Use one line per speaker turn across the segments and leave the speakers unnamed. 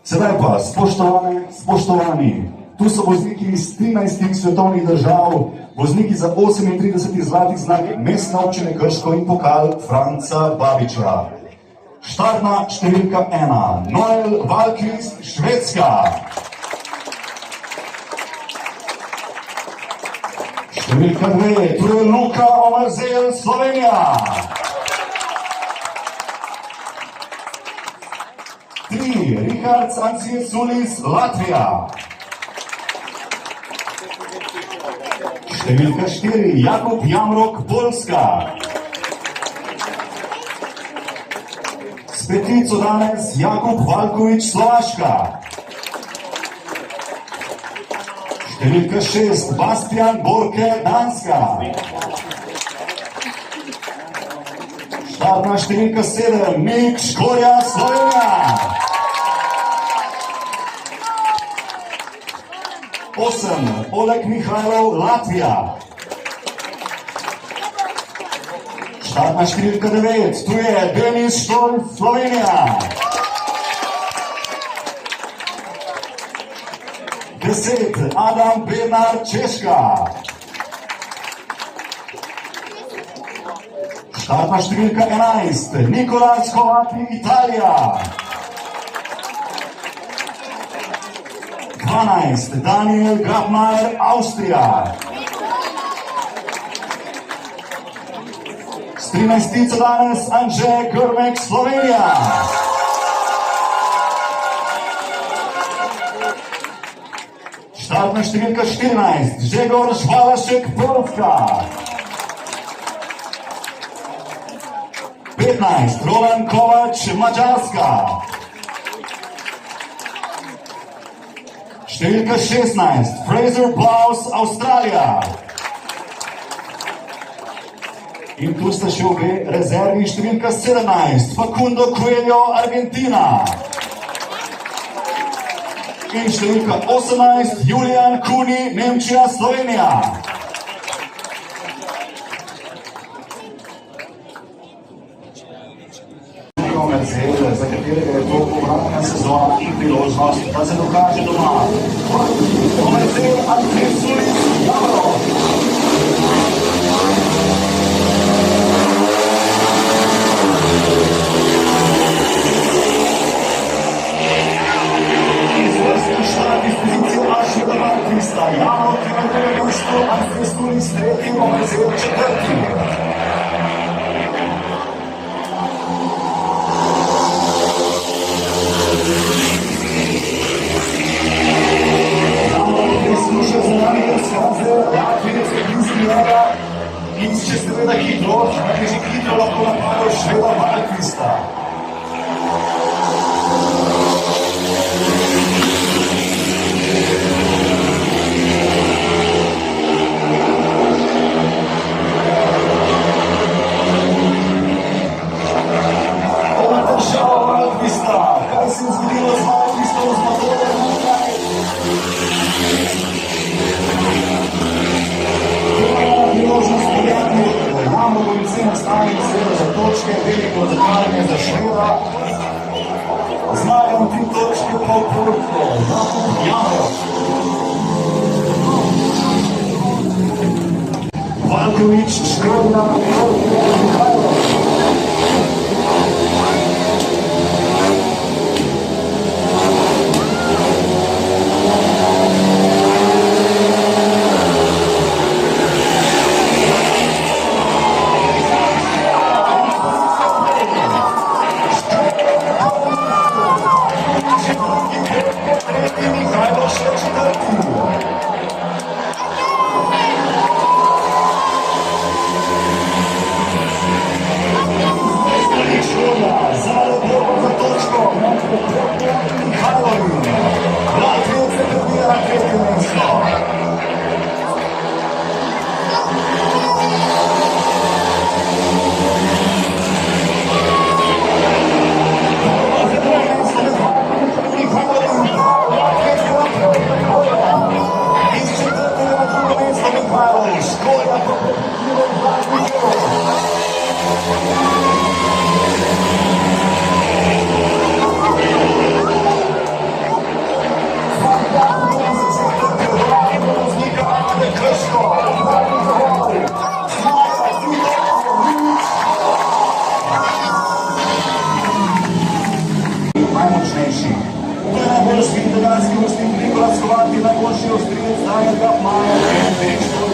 Sedaj pa, spoštovani, tu so vozniki iz 13 svetovnih držav, vozniki za 38 zlatih znak mestne občine Krško in pokal Franca Babiča. Štartna številka 1, Noel Valkvist, Švedska. Številka 2, tu je Luka Omerzel, Slovenija. 3, Richard Sancir-Sulis, Latvija. Številka 4, Jakub Jamrok, Poljska. S petico danes Jakub Valkovič, Slovaška. Številka 6, Bastian Borke, Danska. Štartna številka 7, Nik Škorja, Slovenija. 8, Oleg Mihajlov, Latvija. Štartna številka 9, tu je Denis Štorm, Slovenija. 10, Adam Bednar, Češka. Štartna številka 11, Nikolaj Skovati, Italija. 12, Daniel Grabmaier, Avstrija. S 13 danes Anže Grmek, Slovenija. Štartna številka 14, Žegor Švalašek, Poljska. 15, Roland Kovač, Mađarska. Številka 16, Fraser Blaus, Avstralija. In tu sta še obe rezervi, številka 17, Facundo Coelho, Argentina. In številka 18, Julian Kuni, Nemčija, Slovenija. Mercedes, za katerega je to povratna sezona in priložnost, da se dokaže doma. Mercedes, Sancir-Sulis, Jamrok. Izvrsten štart iz pozicije Ašida Valkvista, Jamrok je na drugem mestu, Sancir-Sulis tretji, Mercedes četrti. In če seveda hitro, je že hitro lahko napadal Šveda Valkvista. Država Valkvista, kaj se je zgodilo z Valkvistom, z motorjem naprej? Priložnost poljati, imamo policije nastavljeni seveda za točke, veliko zatrajanje za Šveda. Zmagam 3 točke po Porto, Jakub Jamrok. Valkovič, Škorja, Mihajlov. najmočnejših. To je najboljši italijanski vrstnik Nikola Skovati, najboljši Avstrijec Daniel Gapmajer in Dexter.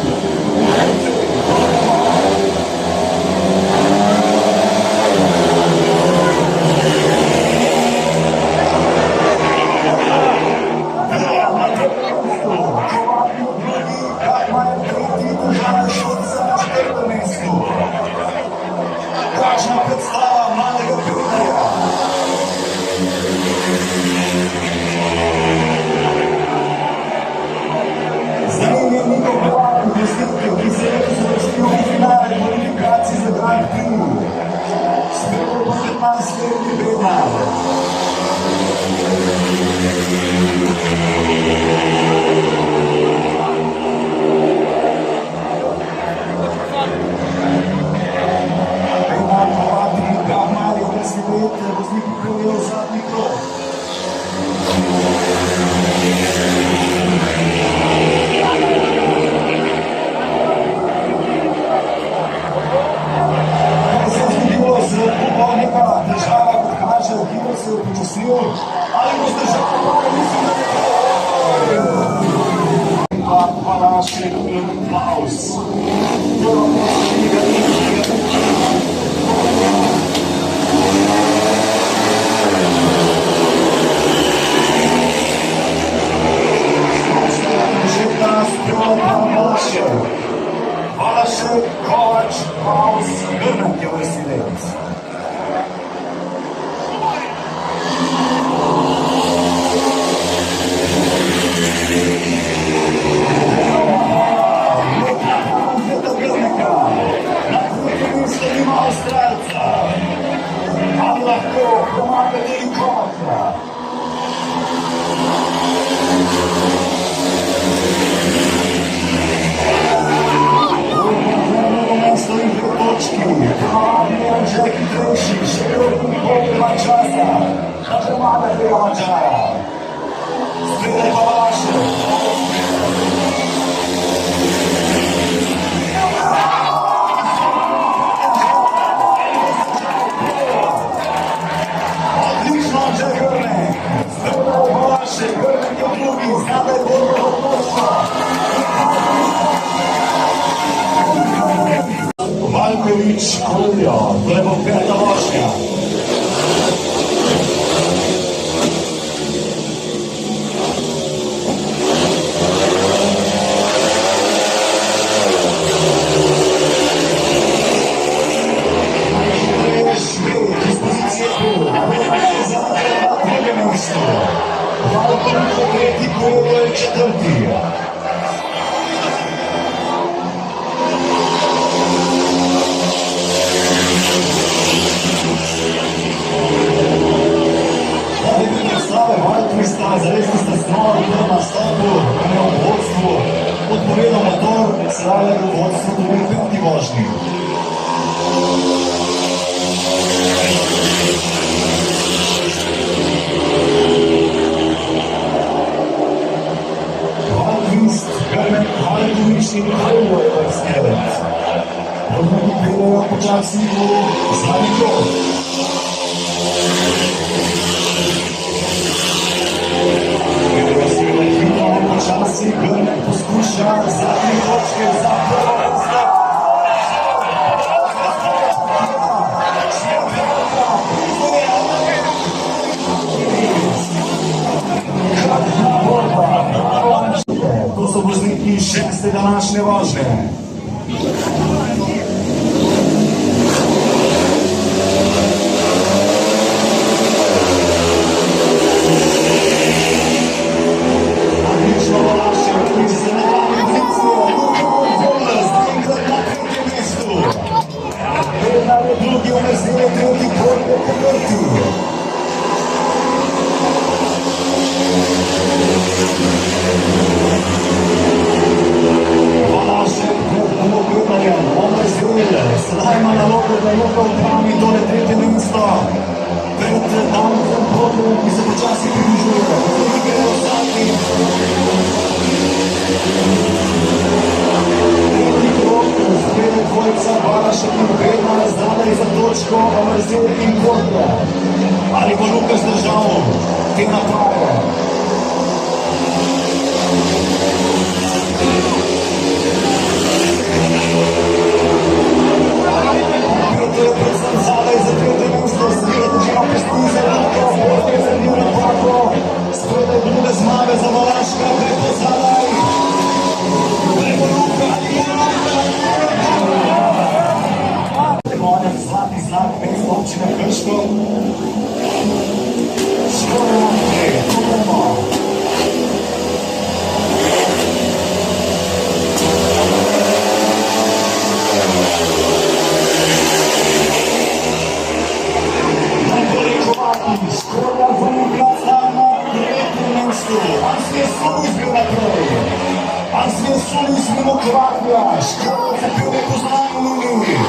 Kakšna predstava mladega pevca! Zanimiv je Niko Kovak, gostitelj, ki se je zavrstil v finale kvalifikacij za Grand Prix. Sprejel po 15-letni Bednar. Vozniki pridejo v zadnji krog. Kaj se je zgodilo z popolnega država, kot kaže, gibal se je upočasnil, ali bo zdržal, mislim, da ne bo. Palašek in Klaus. Prvo poslednjega Palašek, Kovač, Klaus, Grmek je vrsti delec. Leta Grmeka, na tretjem mestu ima Avstralca. Ali lahko pomaga tudi Kovača? Stoji dve točki, pravi Anže hitrejši, še pol časa, da premaga tega Mačara. Spredaj pa Palašek. Odlično Anže Grmek, spredaj Palašek, Grmek je v drugi, zadaj bolj točka. Valkovič, Koljo, to je bo peta vožnja. Šved, iz pozicije B, za druge mesto. Valkovič je tretji, Koljo je četrti. Zaresli ste znova v nastopu, ne v vodstvu, odpovedal motor, sedaj v vodstvu tudi v peti vožnji. Valtvist, Grmek, Valkovič in Koljo je vrsti delec. Vodniki peljejo počasi v zadnji krog. Počasi Grmek poskuša zadnje točke za prvo mesto. Kakšna borba, bravo Anže. To so vozniki šeste današnje vožnje. Drugi omezili, tretji Koljo, četrti. Palašek, Grmek, te naprave. Piotruje predvsem zadaj za tretje mesto, sledi država pesti za Luko, Piotruje za njo napako, spredaj druge zmage za Valaška, preko zadaj. Preko Luka, Konec, zlati znak, mesto občine Krško. Škoda naprej, to Škoda Vukaca na tretjem mestu. Ansvije Sulis bil naprej. Ansvije Sulis mimo Kroatija. Škoda cepil nepoznani liniji.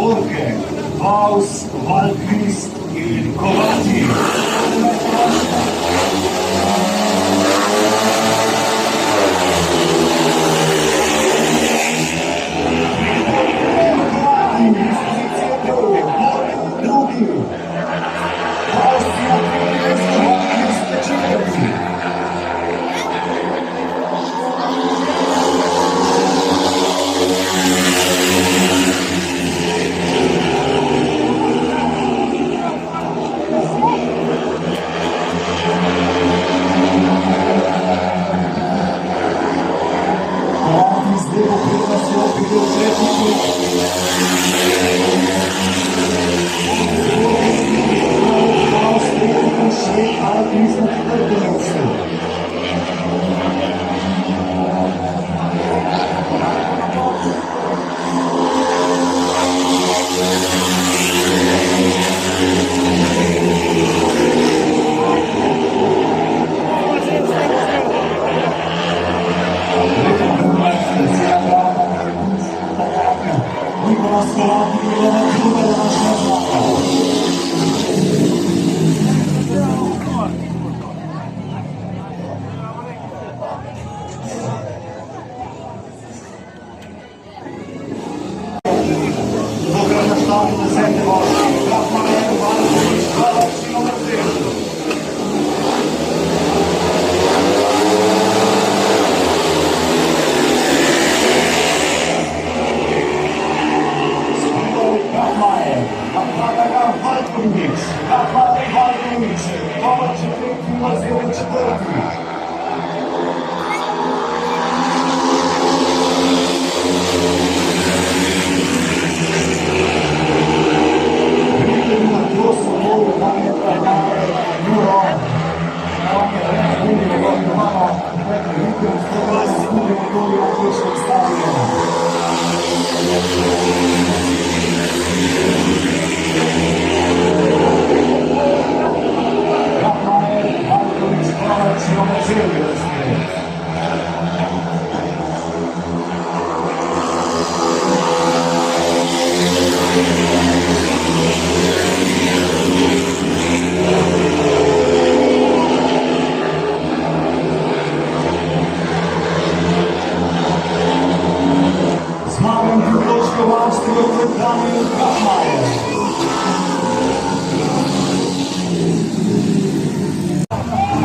Borke, Vaus, Valkvist in Kovati.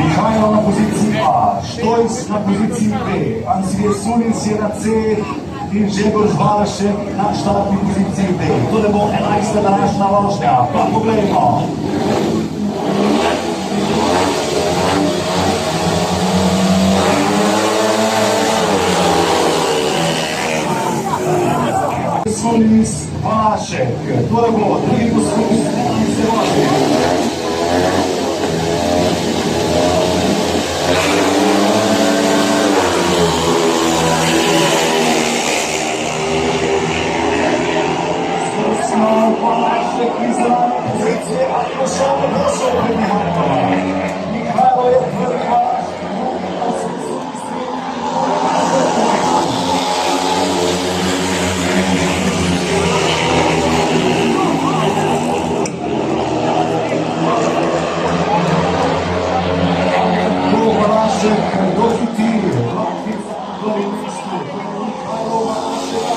Mihajlo na poziciji A, Štojs na poziciji B, Anzije Sulins je na C in Žegož Valašek na štartni poziciji D. To bo 11. današnja vožnja. Pa poglejmo. Sulins Valašek. To bo drugi poskus 11. vožnje. Mihajlo je prvi vaš. Valašek dohiti. Mihajlo Valašek.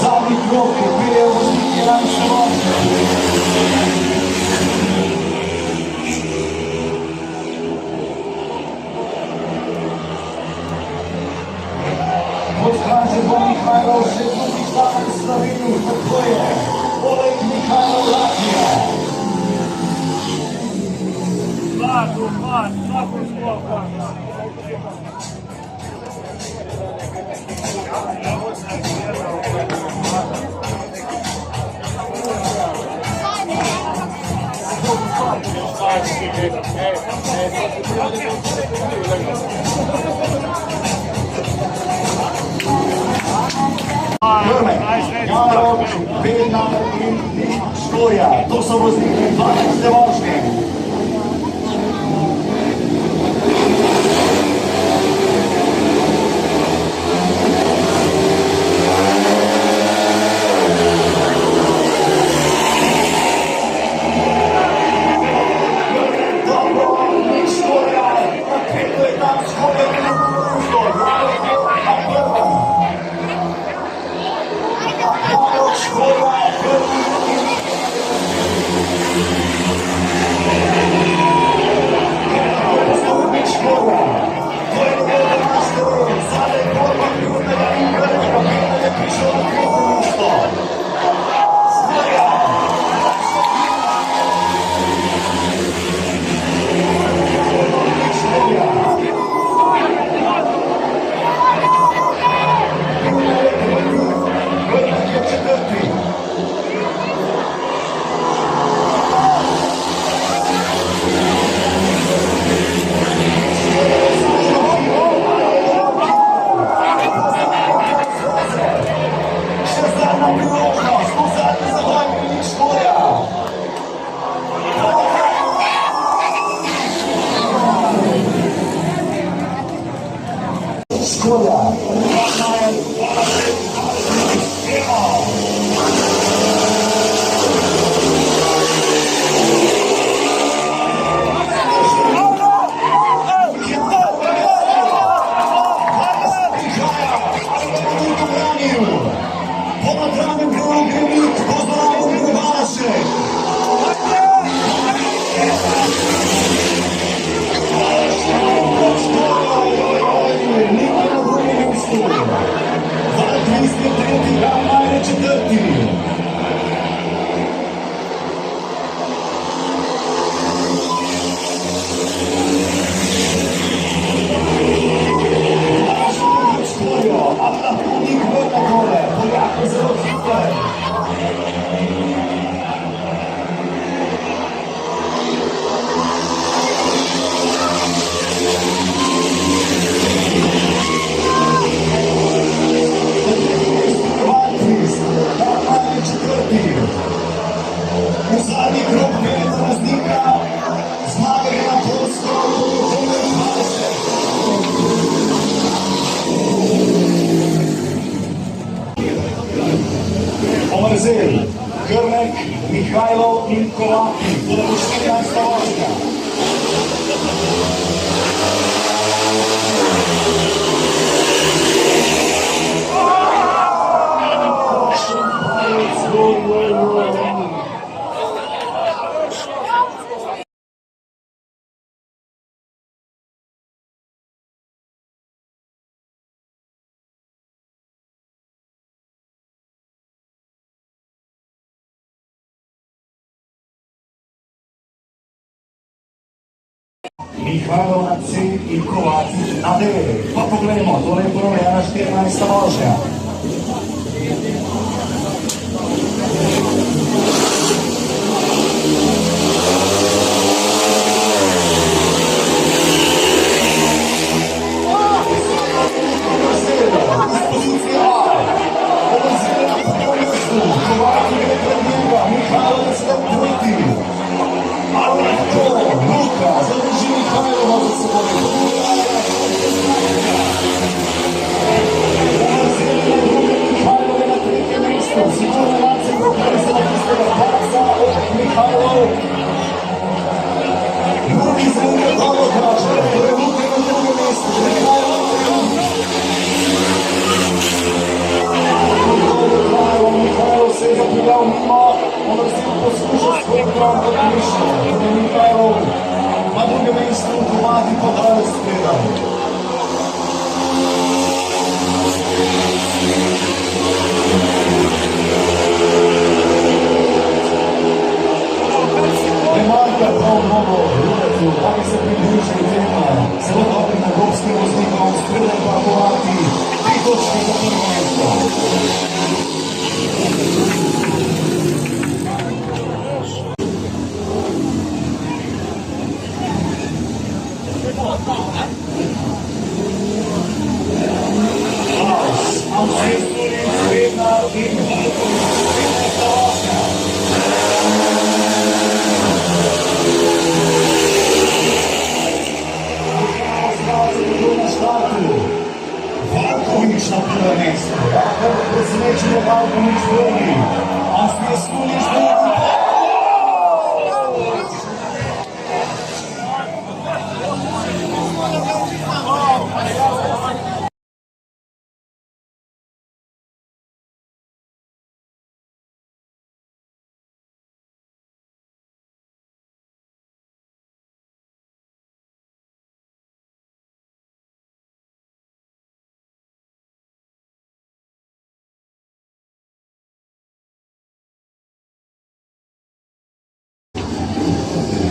Zadnji krok je bio vozniki 11. vožnje. Odkaže bo Mihajlo še drugi štart v Sloveniji, tako je Oleg Mihajlo Latvija. Grmek, Jarok, Bednar in Štorja. To so vozniki 12. vožnje. Omerzel, Grmek, Mihajlo in Kovaki, to bo 14. vožnja. Mihajlov na C in Kovačič na D. Pa poglejmo, tole je ponovljena 14. vožnja.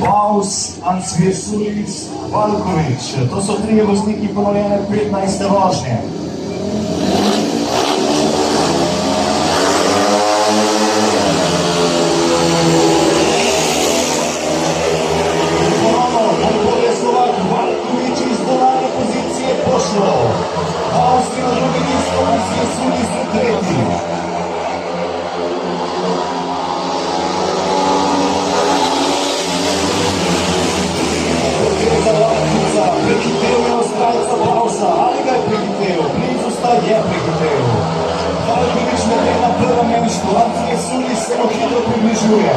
Baus, Ansvjesulic, Valkovič. To so trije vozniki ponovljene 15. vožnje. Ponovno, bolje Slovak Valkovič iz donalne pozicije pošlo. Baus je na drugi mesto, Ansvjesulic je tretji. Prehitel je Avstralca Bausa, ali ga je prehitel? Blizu sta je prehitel. Valkovič ne gre na prvem mestu, Ansvjesulic se mu hitro približuje.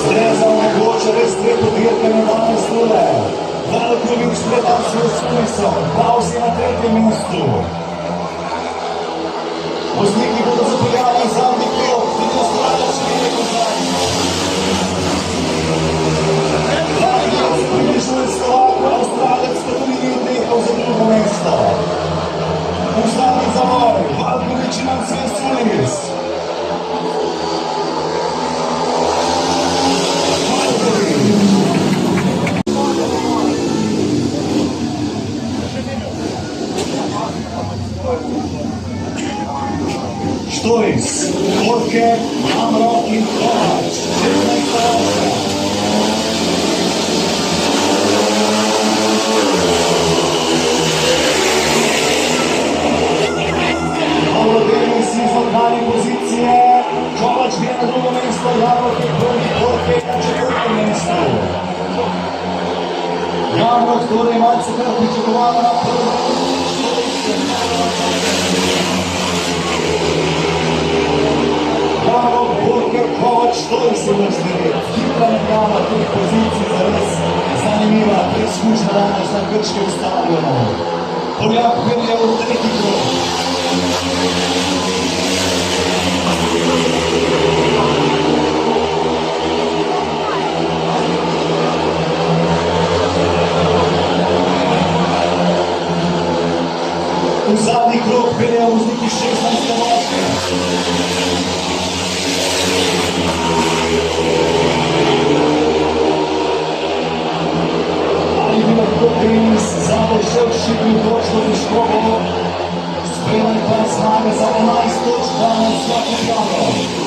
Streza omogoča res dve podirkanje danes tole. Valkovič pred Ansvjesulicom, Baus je na tretjem mestu. Vozniki bodo zapeljali zadnji krog, tudi Avstralec še ne kozaj. Valkovič se približuje Slovaku, Avstralec pa tudi ni odnehal za drugo mesto. V zadnji zavoj, Valkovič in Ansvjesulic. Štojs, Gorke, Jamrok in Kovač. 16. vožnja. Pavlo Denis iz lokalne pozicije. Kovač gre na drugo mesto, Jamrok je prvi, Gorke na četvrtem mestu. Jamrok torej malce kar pričakovano na prvo. Jamrok, Gorke, Kovač, Štojs je vrstni red. Hitra menjava teh pozicij zares zanimiva, preizkušnja danes na grškem stadionu. Poljak pelje v tretji krog. V zadnji krog peljejo vozniki 16. vožnje. završili točko Piškovo, spremali pa zmage za 11 točk, danes svako plano.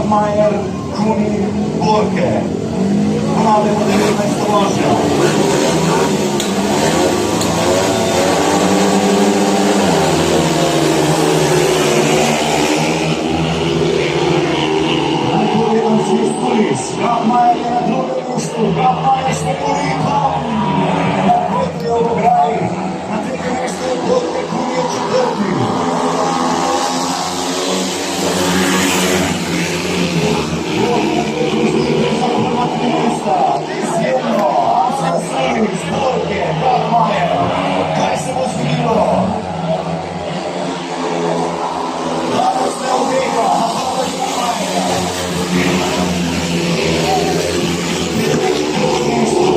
Majer, Kuni, Borke. Ponavljamo 19. ložja. Najbolje nam se izkulis. Grabmajer je na drugem mjestu. Grabmajer smo polikali. Na Borke je u ograji. Na trećem mjestu je Borke, Kuni je četvrti. Kaj se bo zgodilo? Danes ne odega,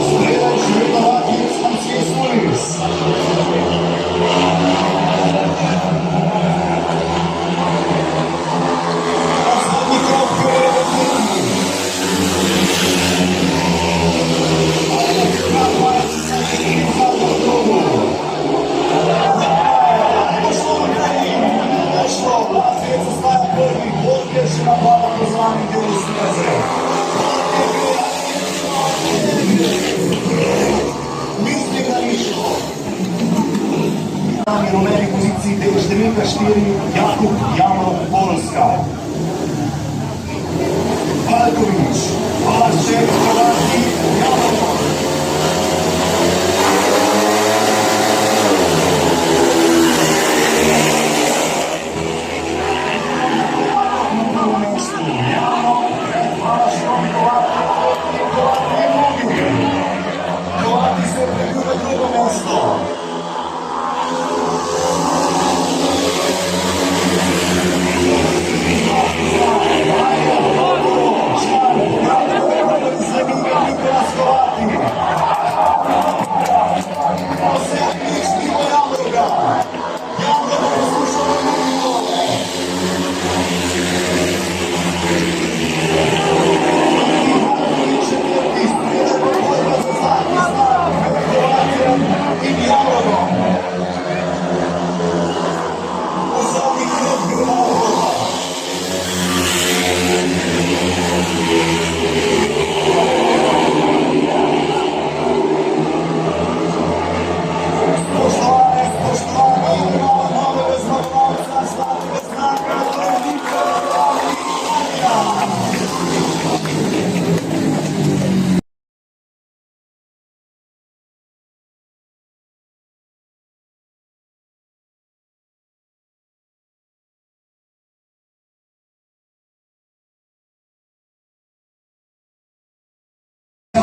spredaj še vedno Rakic, Hamskej Sulis. Zadnji krok je v rumeni poziciji del številka 4 Jakub Jamrov Poljska. Palković, Vašek Hrvati, Javor.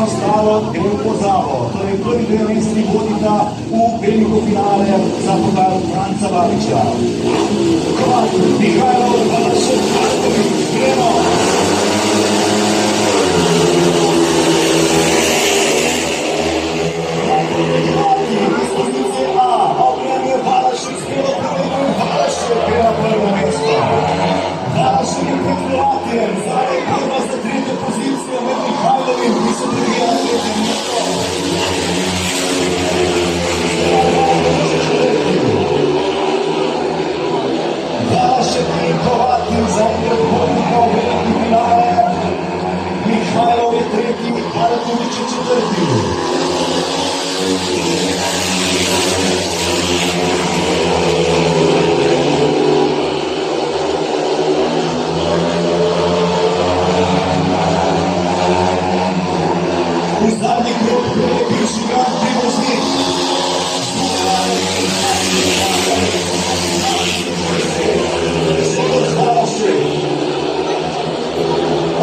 Ostalo del pozabo, torej prvi dve mesti vodita v veliko finale za pokal Franca Babiča. Hrvat Mihajlo Vašek Palković, gremo! Iz pozicije A, opremljen Vašek, spelo prvo Vašek, gre na prvo mesto. Vašek je pred Hrvatjem, zdaj je prva za tretjo pozicijo med Mihajlovim, ki se prebija na tretje mesto. Vašek in Hrvatim zaenkrat vodita v veliki finale. Mihajlov je tretji, Palković je četrti. U zadnji krog prve bivši grad privoznik.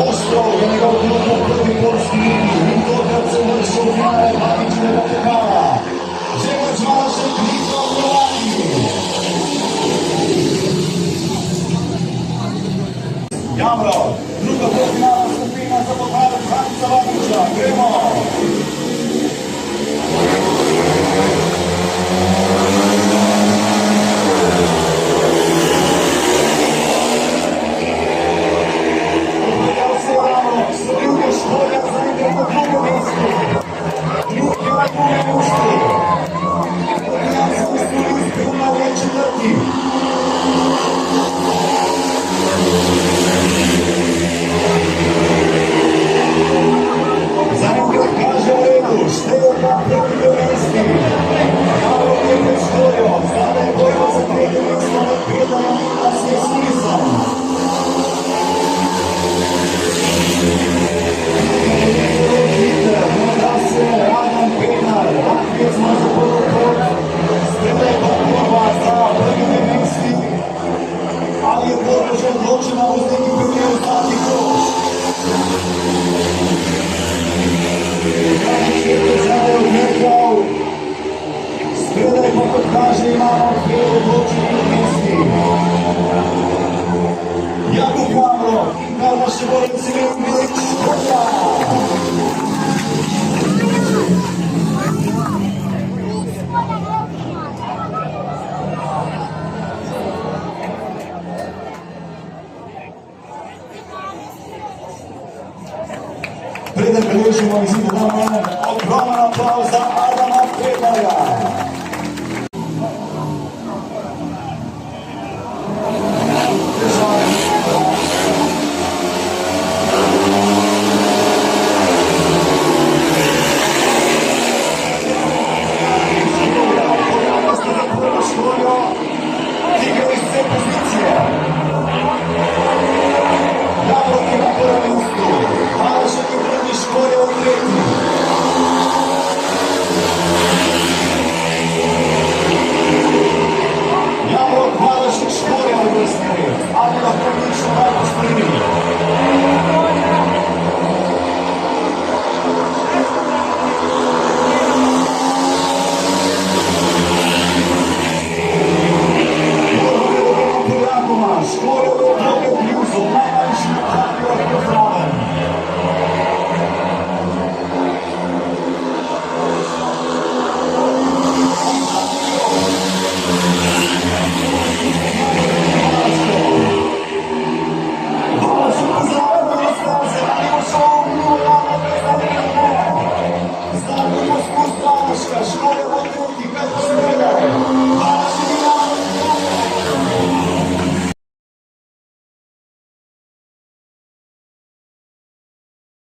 Ostrov je njegov klub v prvi polski ligi in tokrat se vršil v finale Babičinega pokala. Žegoč Vašek, Niko Hrvati. Jamro, druga polfinalna skupina za pokal Franca Babiča. Gremo! Jakub Jamro in Karla Šegović, preden beležimo izid, ogromen aplauz za